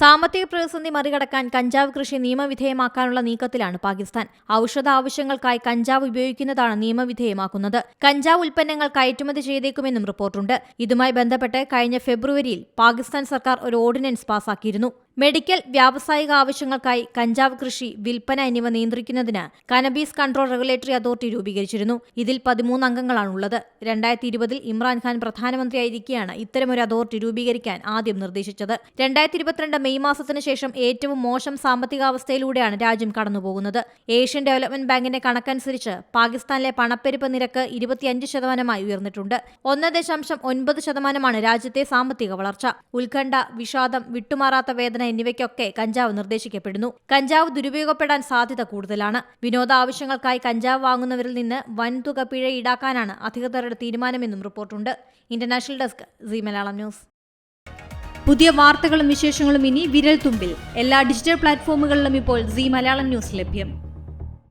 സാമ്പത്തിക പ്രതിസന്ധി മറികടക്കാൻ കഞ്ചാവ് കൃഷി നിയമവിധേയമാക്കാനുള്ള നീക്കത്തിലാണ് പാകിസ്ഥാൻ. ഔഷധ ആവശ്യങ്ങൾക്കായി കഞ്ചാവ് ഉപയോഗിക്കുന്നതാണ് നിയമവിധേയമാക്കുന്നത്. കഞ്ചാവ് ഉൽപ്പന്നങ്ങൾ കയറ്റുമതി ചെയ്തേക്കുമെന്നും റിപ്പോർട്ടുണ്ട്. ഇതുമായി ബന്ധപ്പെട്ട് കഴിഞ്ഞ ഫെബ്രുവരിയിൽ പാകിസ്ഥാൻ സർക്കാർ ഒരു ഓർഡിനൻസ് പാസാക്കിയിരുന്നു. മെഡിക്കൽ, വ്യാവസായിക ആവശ്യങ്ങൾക്കായി കഞ്ചാവ് കൃഷി, വിൽപ്പന എന്നിവ നിയന്ത്രിക്കുന്നതിന് കനബീസ് കൺട്രോൾ റെഗുലേറ്ററി അതോറിറ്റി രൂപീകരിച്ചിരുന്നു. ഇതിൽ 13 അംഗങ്ങളാണുള്ളത്. 2020-ൽ ഇമ്രാൻഖാൻ പ്രധാനമന്ത്രിയായിരിക്കെയാണ് ഇത്തരമൊരു അതോറിറ്റി രൂപീകരിക്കാൻ ആദ്യം നിർദ്ദേശിച്ചത്. 2022 മെയ് മാസത്തിന് ശേഷം ഏറ്റവും മോശം സാമ്പത്തികാവസ്ഥയിലൂടെയാണ് രാജ്യം കടന്നുപോകുന്നത്. ഏഷ്യൻ ഡെവലപ്മെന്റ് ബാങ്കിന്റെ കണക്കനുസരിച്ച് പാകിസ്ഥാനിലെ പണപ്പെരുപ്പ നിരക്ക് 25% ഉയർന്നിട്ടുണ്ട്. 1.9% രാജ്യത്തെ സാമ്പത്തിക വളർച്ച. ഉത്കണ്ഠ, വിഷാദം, വിട്ടുമാറാത്ത വേദന എന്നിവയ്ക്കൊക്കെ കഞ്ചാവ് നിർദ്ദേശിക്കപ്പെടുന്നു. കഞ്ചാവ് ദുരുപയോഗപ്പെടാൻ സാധ്യത കൂടുതലാണ്. വിനോദ ആവശ്യങ്ങൾക്കായി കഞ്ചാവ് വാങ്ങുന്നവരിൽ നിന്ന് വൻതുക പിഴ ഈടാക്കാനാണ് അധികൃതരുടെ തീരുമാനമെന്നും റിപ്പോർട്ടുണ്ട്. International desk, Zee Malayalam news. പുതിയ വാർത്തകളും വിശേഷങ്ങളും ഇനി വിരൽ തുമ്പിൽ. എല്ലാ ഡിജിറ്റൽ പ്ലാറ്റ്ഫോമുകളിലും ഇപ്പോൾ സീ മലയാളം ന്യൂസ് ലഭ്യം.